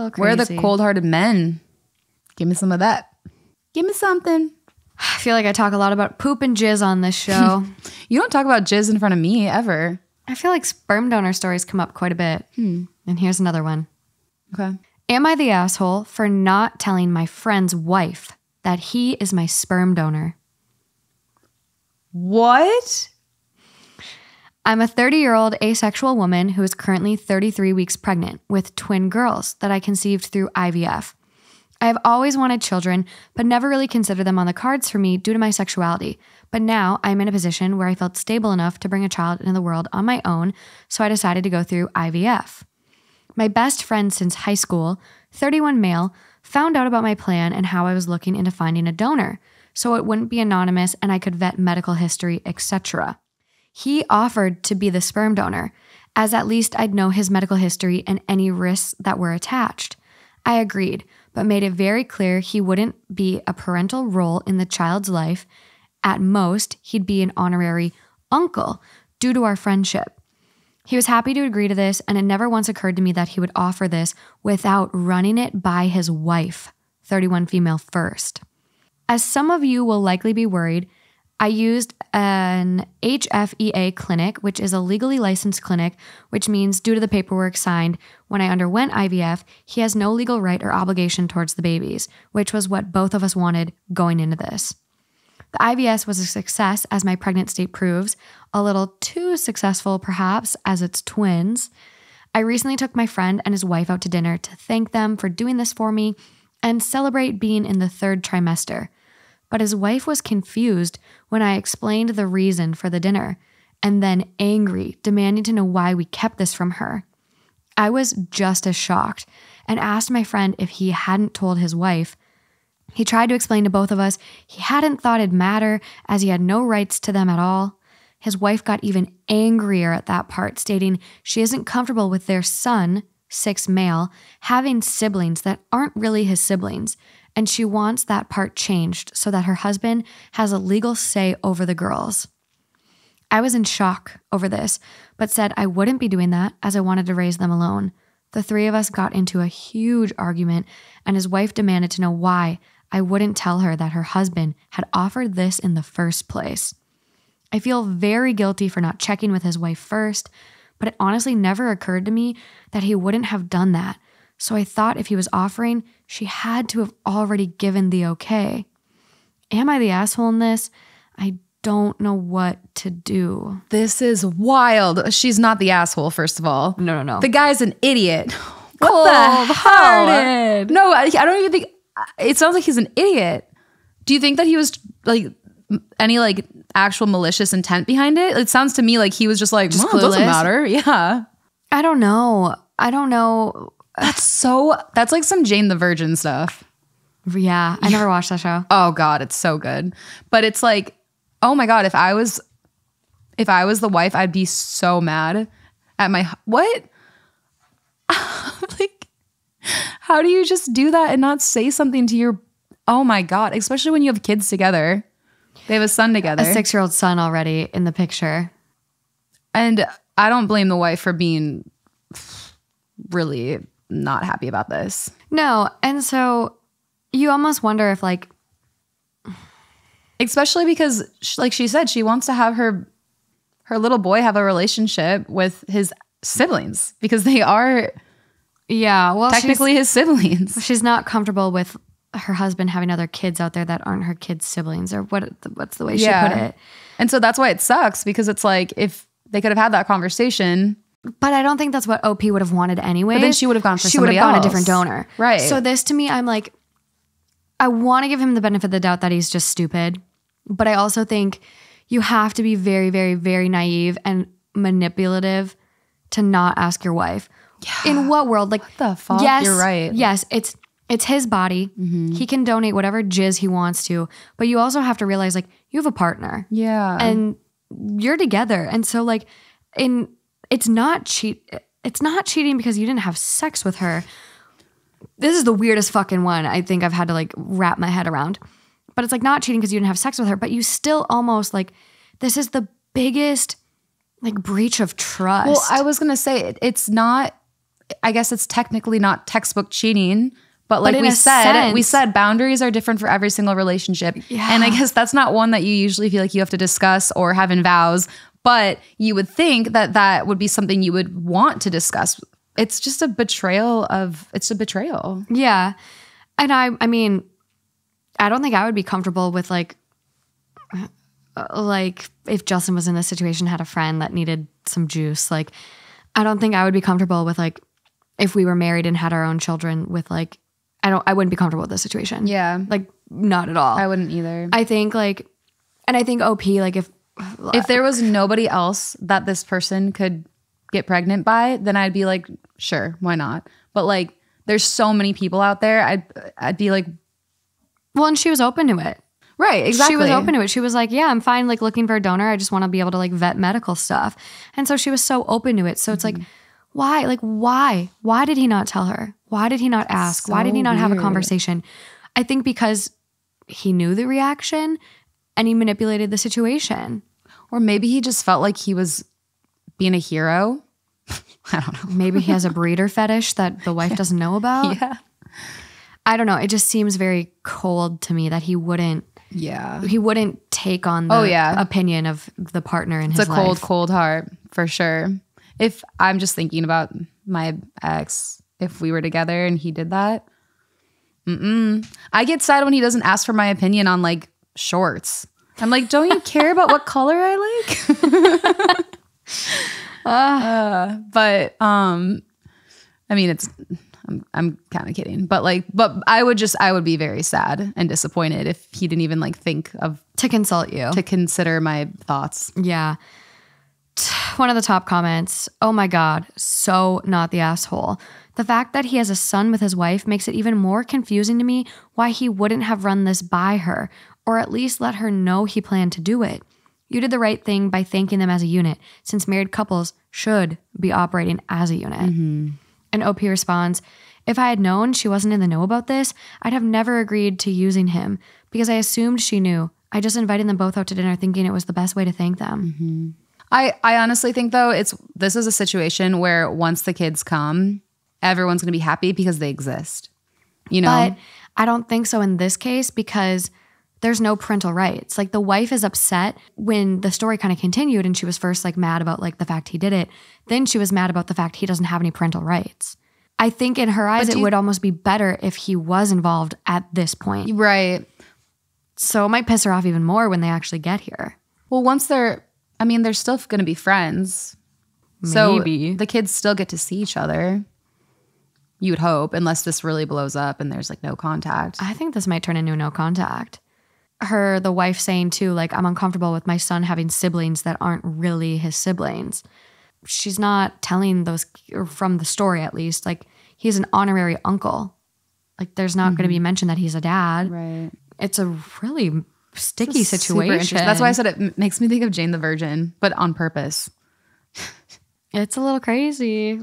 little crazy. Where are the cold-hearted men? Give me some of that. Give me something. I feel like I talk a lot about poop and jizz on this show. You don't talk about jizz in front of me ever. I feel like sperm donor stories come up quite a bit. And here's another one. Okay. Am I the asshole for not telling my friend's wife that he is my sperm donor? What? I'm a 30-year-old asexual woman who is currently 33 weeks pregnant with twin girls that I conceived through IVF. I have always wanted children, but never really considered them on the cards for me due to my sexuality. But now I'm in a position where I felt stable enough to bring a child into the world on my own, so I decided to go through IVF. My best friend since high school, 31 male, found out about my plan and how I was looking into finding a donor, so it wouldn't be anonymous and I could vet medical history, etc. He offered to be the sperm donor, as at least I'd know his medical history and any risks that were attached. I agreed, but made it very clear he wouldn't be a parental role in the child's life. At most, he'd be an honorary uncle due to our friendship. He was happy to agree to this, and it never once occurred to me that he would offer this without running it by his wife, 31 female first. As some of you will likely be worried, I used an HFEA clinic, which is a legally licensed clinic, which means due to the paperwork signed when I underwent IVF, he has no legal right or obligation towards the babies, which was what both of us wanted going into this. The IVF was a success, as my pregnant state proves, a little too successful perhaps, as it's twins. I recently took my friend and his wife out to dinner to thank them for doing this for me and celebrate being in the 3rd trimester. But his wife was confused when I explained the reason for the dinner, and then angry, demanding to know why we kept this from her. I was just as shocked and asked my friend if he hadn't told his wife. He tried to explain to both of us he hadn't thought it'd matter as he had no rights to them at all. His wife got even angrier at that part, stating she isn't comfortable with their son, 6 male, having siblings that aren't really his siblings, and she wants that part changed so that her husband has a legal say over the girls. I was in shock over this, but said I wouldn't be doing that as I wanted to raise them alone. The 3 of us got into a huge argument, and his wife demanded to know why I wouldn't tell her that her husband had offered this in the first place. I feel very guilty for not checking with his wife first, but it honestly never occurred to me that he wouldn't have done that. So I thought if he was offering, she had to have already given the okay. Am I the asshole in this? I don't know what to do. This is wild. She's not the asshole, first of all. No. The guy's an idiot. What Cold-hearted. the hell? No, I don't even think... It sounds like he's an idiot. Do you think that he was like any like actual malicious intent behind it? It sounds to me like he was just like, well, it doesn't matter. Yeah. I don't know. That's like some Jane the Virgin stuff. Yeah, I never watched that show. Oh God, it's so good. But it's like, oh my God, if I was the wife, I'd be so mad at my what? Like, how do you just do that and not say something to your? Oh my God, especially when you have kids together. They have a son together, A 6-year-old son already in the picture. And I don't blame the wife for being really not happy about this. No, and so you almost wonder if like, especially because like she said, she wants to have her little boy have a relationship with his siblings because they are technically his siblings. She's not comfortable with her husband having other kids out there that aren't her kids' siblings, or what's the way she put it. And so that's why it sucks, because it's like if they could have had that conversation. But I don't think that's what OP would have wanted anyway. But then she would have gone for somebody else. She would have gone a different donor. Right. So this to me, I'm like, I want to give him the benefit of the doubt that he's just stupid. But I also think you have to be very, very, very naive and manipulative to not ask your wife. Yeah. In what world? Like, what the fuck? Yes, you're right. Yes, it's his body. Mm-hmm. He can donate whatever jizz he wants to. But you also have to realize, like, you have a partner. Yeah. And you're together. And so, like, it's not cheating because you didn't have sex with her. This is the weirdest fucking one I think I've had to like wrap my head around. But it's like not cheating because you didn't have sex with her, but you still almost like, this is the biggest like breach of trust. Well, I was going to say it's not I guess it's technically not textbook cheating, but like we said boundaries are different for every single relationship. Yeah. And I guess that's not one that you usually feel like you have to discuss or have in vows, but you would think that that would be something you would want to discuss. It's just a betrayal. Yeah. And I mean, I don't think I would be comfortable with like if Justin was in this situation, had a friend that needed some juice, like I don't think I would be comfortable with like if we were married and had our own children with like I wouldn't be comfortable with this situation. Yeah. Like not at all. I wouldn't either. I think like, and I think OP, like if there was nobody else that this person could get pregnant by, then I'd be like, sure, why not? But like, there's so many people out there. I'd be like, well, and she was open to it. Right, exactly. She was open to it. She was like, yeah, I'm fine like looking for a donor. I just want to be able to like vet medical stuff. And so she was so open to it. So it's like, why? Like, why? Why did he not tell her? Why did he not ask? Why did he not have a conversation? I think because he knew the reaction and he manipulated the situation. Or maybe he just felt like he was being a hero. I don't know. Maybe he has a breeder fetish that the wife doesn't know about. Yeah. I don't know. It just seems very cold to me that he wouldn't. Yeah. He wouldn't take on the opinion of the partner in his life. It's a cold heart for sure. If I'm just thinking about my ex, if we were together and he did that, I get sad when he doesn't ask for my opinion on like shorts. I'm like, don't you care about what color I like? But I mean, I'm kind of kidding, but I would be very sad and disappointed if he didn't even like think of to consult you, to consider my thoughts. Yeah. One of the top comments, oh my God, so not the asshole. The fact that he has a son with his wife makes it even more confusing to me why he wouldn't have run this by her, or at least let her know he planned to do it. You did the right thing by thanking them as a unit, since married couples should be operating as a unit. And OP responds, if I had known she wasn't in the know about this, I'd have never agreed to using him because I assumed she knew. I just invited them both out to dinner thinking it was the best way to thank them. I honestly think though, this is a situation where once the kids come, everyone's going to be happy because they exist. You know? But I don't think so in this case because there's no parental rights. Like the wife is upset when the story kind of continued and she was first like mad about like the fact he did it. Then she was mad about the fact he doesn't have any parental rights. I think in her eyes, it would almost be better if he was involved at this point. Right. So it might piss her off even more when they actually get here. Well, once they're still going to be friends. Maybe. So the kids still get to see each other. You would hope, unless this really blows up and there's like no contact. I think this might turn into no contact. The wife saying too, like, I'm uncomfortable with my son having siblings that aren't really his siblings. She's not telling those, or from the story at least, like he's an honorary uncle. Like there's not going to be mentioned that he's a dad. Right. It's a really sticky situation. That's why I said it makes me think of Jane the Virgin, but on purpose. It's a little crazy.